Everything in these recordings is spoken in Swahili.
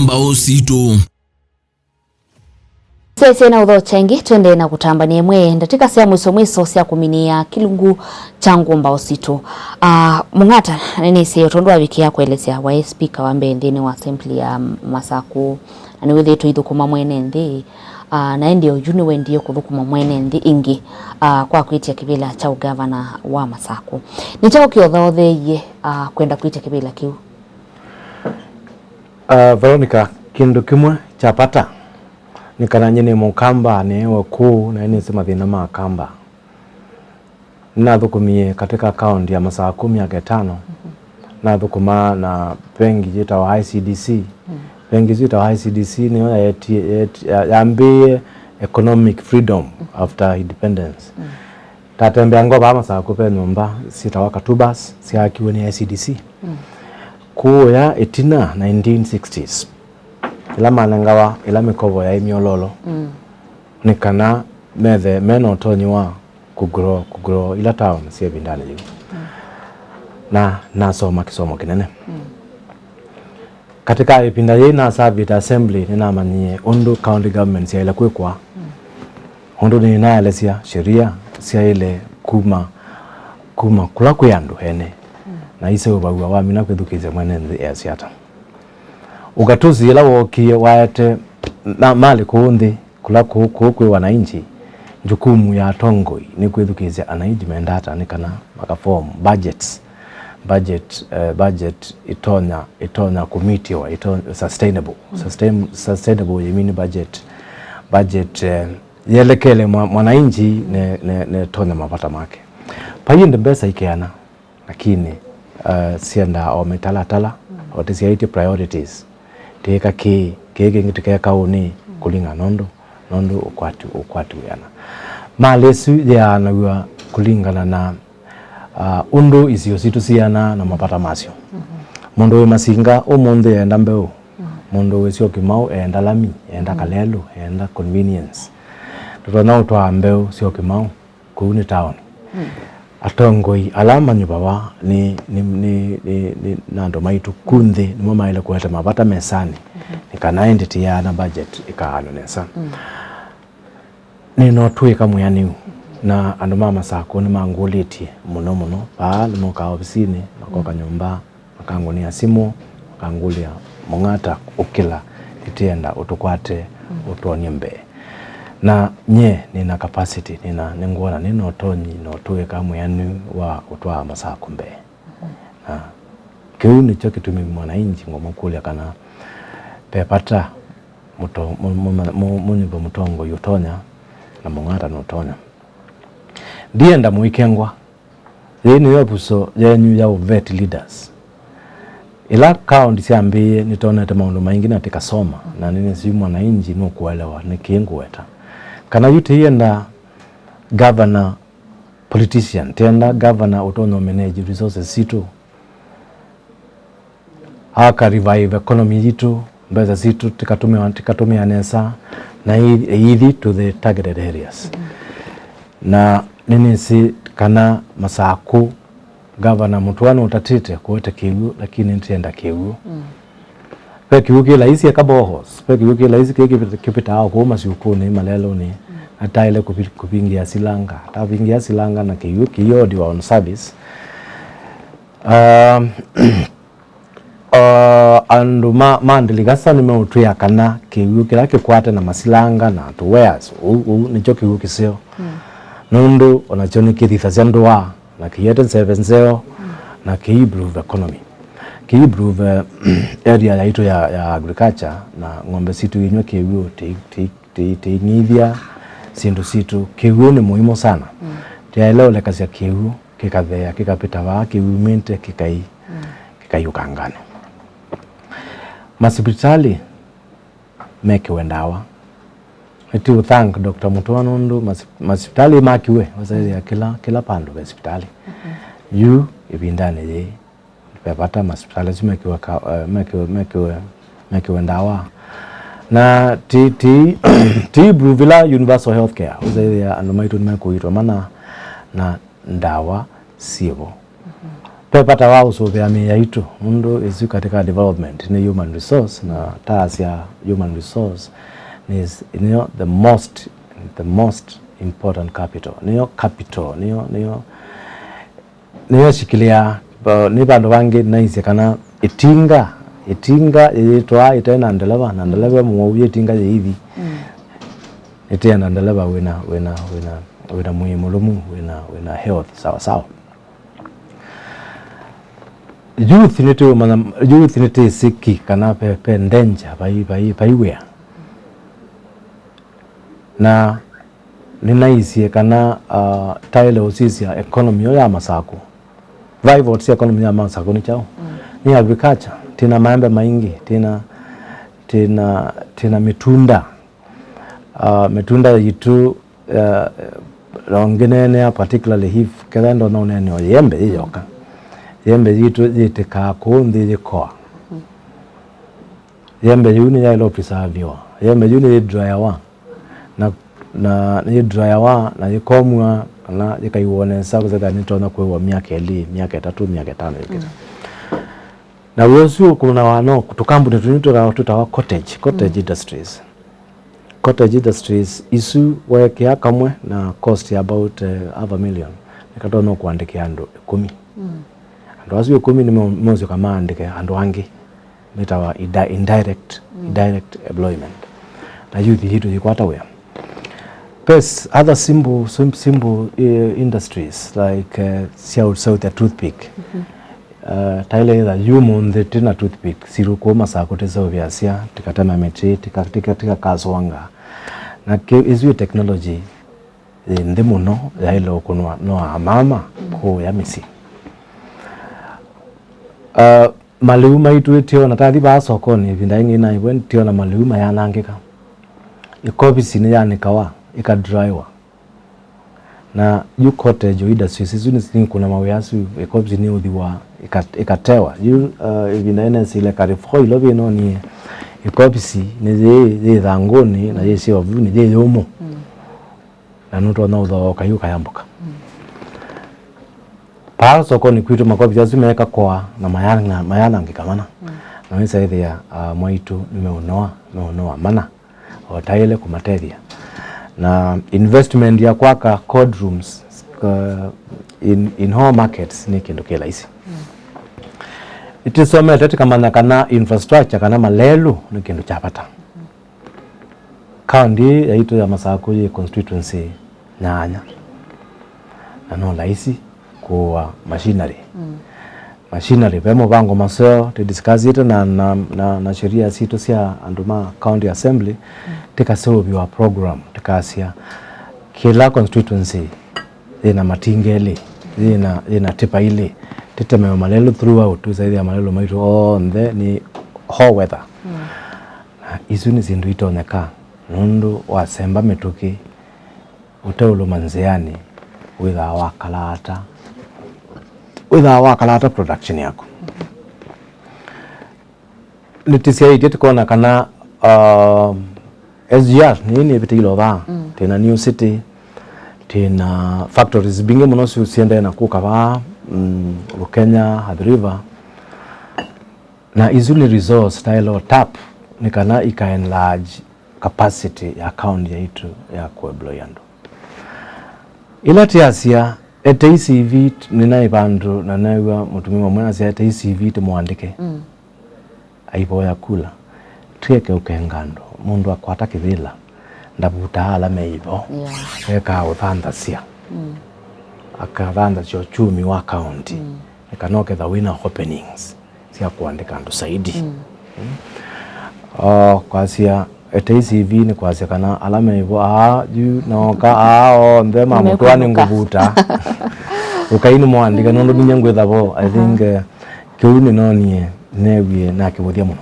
Ngumbau Situ. Sese na udho chengi twende na kutamba ni mwe ndatika sia mwiso sia kuminia kilungu cha Ngumbau Situ. Mung'ata nini siyo tondua wiki ya kuelezea wa speaker wa Mbee ndini wa assembly ya Masaku ani wethe tu ithukuma mwene ndi na ndio juni wendiye kuthukuma mwene ndi ingi kwa kwitia kibila cha ugavana wa Masaku. Nitao kiothotheye kwenda kwitia kibila kiu. Veronica, kindu kimwe chapata nikana nyene mukamba ne wakuu na ine sema thina makamba na thukumie katika account ya Masaku 500 na thukuma na bengi jita wa ICDC bengi jita wa ICDC ni ya Mbee economic freedom after independence tatembea ngoba Masaku pe nyumba sitawaka tubas siakiwe ni ICDC kuya etina 1960s ila manangawa ila mikovo ya imiololo nikana methe meno tonyiwa kugro ila town sie bindani liu na nasoma kisomo kinene katika ipinda ye na service assembly nina manyie undu county government sia ila kwekwa undu ni na elesia sheria sia ile kuma kula kuyandu hene na ise ubagwa wa mina kwethukize mwene ya siata ugatuzi ila wokie waete na mali kuundi kula kukwe wananchi jukumu ya tongoi ni kwethukize anaiji mendata nikana makaform budget itonya committee wa sustainable yemini budget yelekele mwananchi ne tonya mapata make payinde mbesa ikiana lakini sienda o metalatala otisia iti priorities teka kege ngitike kauni kulinga nondo ukwatu yana malesu ya na kulingana na undu isio situ siana na mapata masio mundu we masinga umunde enda Mbeu mundu we sio Kimau enda Lami enda Kalelu enda convenience tutona utwa Mbeu sio Kimau kuuni town atongoi alama nyubawa ni nando maitu kunde ni mama ile kueta mapata mesani nikana entity ya na budget ikaanonesa ni notwe kamuyani na andu mama Masaku ni mangulitie muno pale moka ofisini makoka nyumba makangonia simu makangulia Mung'Ata ukila itienda utukwate utonie Mbee na nye nina capacity nina nguona nino tonyi no tuwe kama yani wa utwa Masaku Mbee na kiu ni cho kitumi mwananchi ngomukuli kana pepata munyibo mutongo yutonya na Mung'Ata no tonya ndienda muikengwa yeni yobuso yenyu ya vet leaders ila kaunti sia Mbee nitona maundu maingi na tikasoma na nini si mwananchi no kuelewa nikingweta kana yuti yenda governor politician tenda governor autonomous manage resources Situ haka revive economy yitu mbeza Situ tikatumia anesa na hivi to the targeted areas na nini si kana Masaku governor mutwana utatite kuwete kiwu lakini ntienda kiwu peki wiki la isi kabohos peki wiki la isi kipita hao kuma siukuni malelo ni hata ile kupingia silanga hata pingia silanga na kiwiki yodi wa on service andu mandiligasa nimeutuya kana kiwiki lake kwate na masilanga na tuweas nicho kiwiki sio nundu onachoni kithitha ndoa na kiyete sevenzeo na kiimprove economy kiimprove area yaito ya agriculture na ng'ombe Situ inywe kiwu ngithia sindu Situ kiwu ni muhimu sana tiaeleo lekasia kiwu kikathea kikapita wa kiwu mente kikayukangane masipitali mekiwe ndawa eti thank Dr. Mutwanundu masipitali makiwe wazaidi ya kila pando wa hospitali yu ibindane ye pepata masipitali mekiwe ndawa na ti Bruvilla universal healthcare uzaidi ya andomaitu nimekuitwa mana na ndawa sivo pepata wao so vya yaitu mundu isu katika development ni human resource na task ya human resource is the most important capital niyo shikilia ni bandu bangi naise kana itinga yitwa itena ndeleva muwe itinga hivi itena ndeleva wina muhimu wina health sawa youth nite siki kana pe danger baiwea na ninaisie kana tile osisi ya economy ya Masaku vital si economy ya Masaku ni chao ni agriculture tina maembe maingi tina mitunda yitu rongene particularly hif kelendo no nene yembe yoka yembe yitu yitika kundi yikoa yembe yuni ya ilo preserve yembe yuni dryer wa na ni dryer wa na yikomwa na yikaiwone sabu zaka nitona kwa miaka 3 miaka 5 yikira na wesu kuna wano kutokambu netunito tutawa cottage industries isu weke kamwe na cost about $500,000 nikatono kuandike ando 10 ando asu 10 ni mozo kama andike ando wangi metawa indirect employment na youth hitu yikwata we plus other simple industries like south ya toothpick taile da human the tina toothpick siru ko Masaku tezo vyasia tikatama metri tika kazwanga na ke izu technology ndimo no yailo kunwa no amama ko ya misi maliuma itu tio na tadi ba sokoni vindaingi na iwen tio na maliuma yanangika ikobisi ni yanikawa ikadriwa na yu cottage industry sizuni kuna mawiasu ikobisi ni udhiwa ikatewa yu vindaine sile karifo ilobi no ni ikobisi ni ze dhangoni na yesi wavu ni ze yomo na nuto na udhawa kayuka yambuka paa sokoni kwitu makobisi azimeka kwa na mayana ngikamana na wisa hithi ya mwaitu nimeunoa mana wataile kumateria na investment ya kwaka code rooms in home markets ni kindu kila isi itisome tete kama kana infrastructure kana malelu ni kindu chapata county yaito ya Masaku ye constituency nyanya na no laisi kwa machinery vemo bango maseo to discuss it na sheria Situ sia anduma county assembly tika solve program tikasia kila constituency ina matingele ina tipa ile teteme malelo throughout zaidi ya malelo maitu on the ni hot weather izuni zindu itoneka nundu wasemba metuki utaulo manzeani witha wakalata production yako nitisia iti kona kana SGR nini bitilo ba tena new city tena factories bingi munosi usiende na kuka ba Kenya Had River na izuni resource style tap nikana ika enlarge capacity ya account ya itu ya kuebloyando ila tiasia ETCV ninaibandu na naiwa mutumima mwana sia ETCV tumuandike aibo ya kula tueke ukengando mundu akwata kivila ndabuta ala meibo eka uthandasia akavanda cho chumi wa county ekanoke the winner openings sia kuandika ndo saidi kwa sia ETCV ni kwa sia kana ala meibo juu naoka ndema mutwani ngubuta ukaini muandika nondo binyangu thabo I think kiuni nonie newie na kibodia muno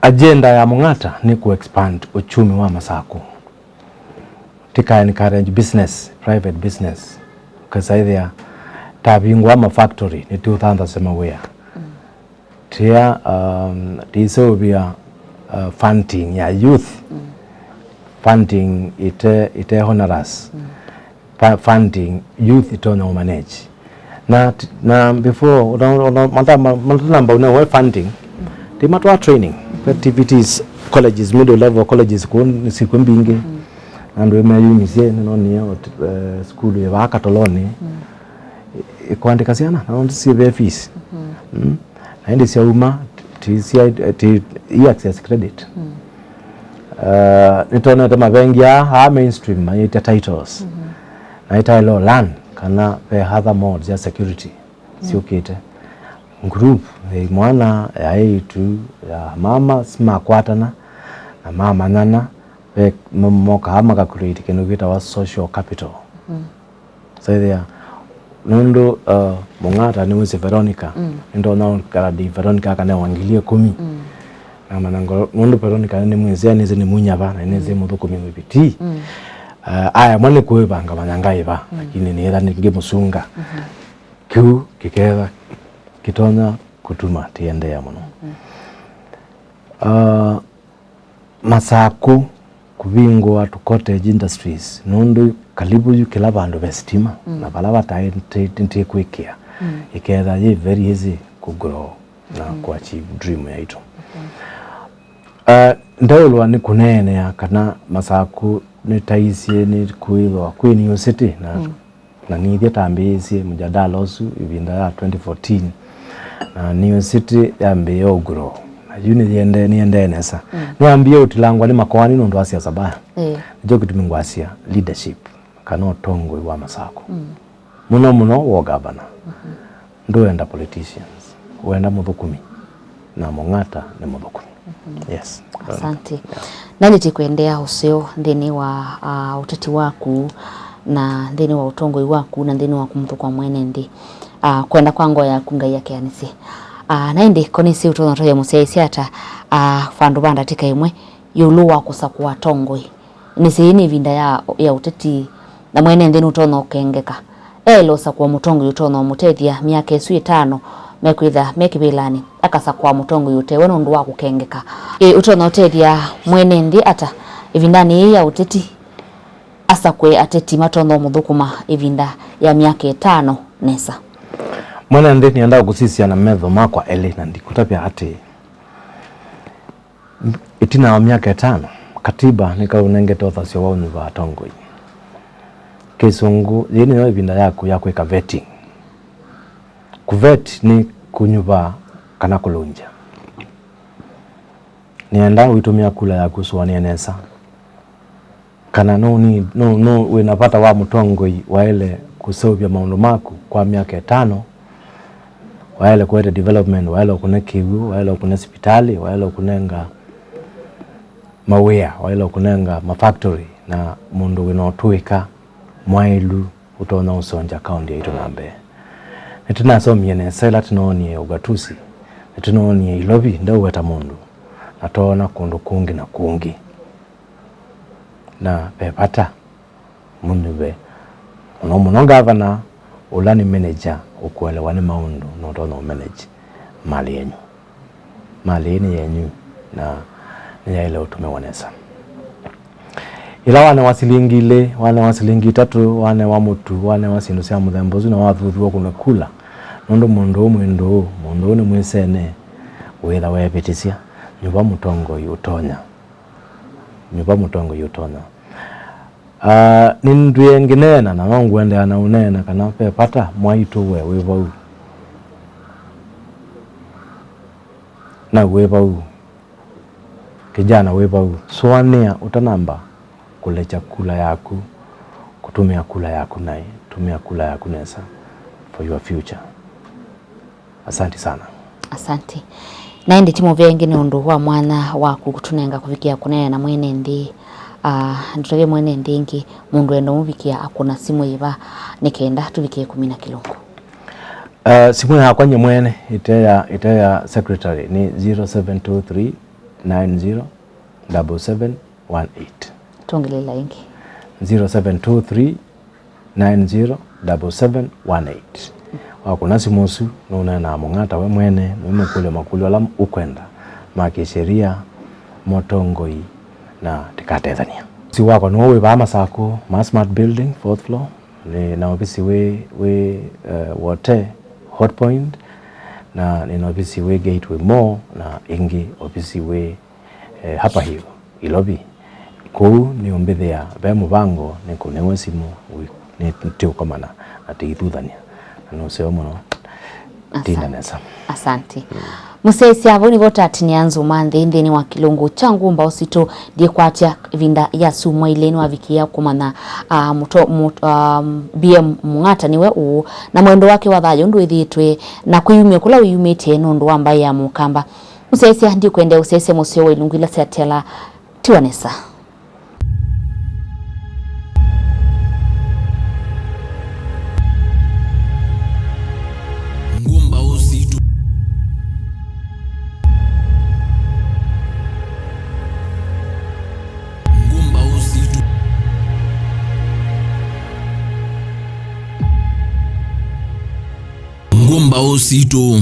agenda ya Mung'Ata ni ku expand uchumi wa Masaku tika encourage business private business kasaidha tabingwa ma factory ni 2000 semawea tia tiso bia funding ya youth funding ite honoras funding youth itono manage na before namba una funding timatwa training activities colleges middle level colleges kun sikwembinge and we may misie no ni school ya bakatoloni kwandika ciana na ndisi fees na ndi cia uma ti access credit nitona ta mavengia ha mainstream mayita titles na ita lo land kana pe other modes ya security siokete group mwana ya itu ya mama sima kwatana na mama nana pe moka hama ka create kenu kita wa social capital so there nundo Mung'Ata ni mwezi Veronica ndo na karadi Veronica kana wangilie 10 na manango nundo Veronica ni mwezi ani ni munyaba na neze mu 10 mubiti aya mwane kuebanga manangaiba lakini ni era ninge musunga ku kikera kitonya kutuma tiende ya muno Masaku kubingwa to cottage industries nundu kalibu yu kila bandu bestima na balaba taiti kwikia ikera ye very easy ku grow na ku achieve dream ya ito ndawulwa ni kunene ya kana Masaku ni taisie ni kuilwa Queen University na nithia tambiisie mjadala osu ibinda ya 2014 na University ya Mbee grow yuni niende nesa niambie utilangwa ni makwani ndo asia sabaya njo kitumingwasia leadership kana otongo wa Masaku muno wo governor ndo enda politicians wenda muthukumi na Mung'Ata ni muthukumi yes asante nani tikuendea usio ndeni wa uteti waku na ndeni wa utongo waku na ndeni wa kumthukwa mwene ndi kwenda kwango ya kungai yake anisi naindi konisi utono toya museisi ata fandu banda tika imwe yuluwa kusakua tongoi nisi vinda ya uteti na mwene ndeni utono ukengeka elo sakua mutongo utono mutethia miaka esu 5 mekwitha mekibilani akasakua mutongo yute weno ndu wa kukengeka utono utethia mwene ndi ata ivindani ya uteti asakwe ateti matono muthukuma ivinda ya miaka 5 nesa mwana ndeni anda kusisia na medho makwa ele na ndikutapia ati itina wa miaka 5 katiba nikaunengeta uthasio wao ni wa tongoi kisungu yini no ibinda yako ya kweka vetting kuvet ni kunyuva kana kulunja nienda uitumia kula ya kuswani nesa kana no winapata wa mutongoi waele kusovya maundu maku kwa miaka 5 waele kwete development waele kuna kiwu waele kuna hospitali waele kunenga mawea waele kunenga mafactory na mundu winotuika mwailu utona usonja county yetu na Mbee nitina somye nesa ila tinonie ugatusi nitinonie ilobi nda weta mundu natona kundu kungi na kungi na pepata mundu be muno governor ulani manager ukuelewa ni maundu notono manage mali yenyu na ile utumewanesa ila wane wasilingile wane wasilingi 3 wane wa mutu wane wasindu cia muthembozu na wathuthuwa kuna kula nondo mundu ni mwisene witha wepitisia nyuva mutongo yutonya ninduye nginena na ngwende ana unena kana pepata mwaitu wevau na wevau kijana wevau swania utanamba kule chakula yaku kutumia kula yaku naye tumia kula yaku nesa for your future. Asante sana. Asante. Naende timu vengi ni undu wa mwana waku kutunenga kufikia kunene na mwene ndi ndutage mwene ndingi mundu endo mubikia akuna simu iba nikenda tubikie 10 kilungu. Simu ya kwanye mwene iteya secretary ni 0723 907718. Tongelela ingi 0723 907718. Wakuna simusu nuna na Mung'Ata we mwene mwemekule makulu alamu ukwenda maki sheria motongoi na tikatethania. Si wako nuwe ba Masaku, Smart Building, 4th floor, na ofisi we wote hot point na ni ofisi we gateway mall na ingi ofisi we hapa hiyo ilobi kou ni ombethia be mubango ni kunewe simu ni tio komana atigithuthania no seo muno tinda nesa. Asante. Musesi avoni vota atinianzo mande ndeni wa kilungu cha Ngumbau Situ die kwatia vinda ya sumwa ileni wa vikia kumana Mbee Mung'Ata niwe uu na mwendo wake wa thayo ndu ithitwe na kuyumia kula uyumite nundu ambaye ya mukamba. Musesi ndi kwende usese musio wa ilungu ila siatela tiwanesa. Ngumbau Situ. Ngumbau Situ. Ngumbau Situ.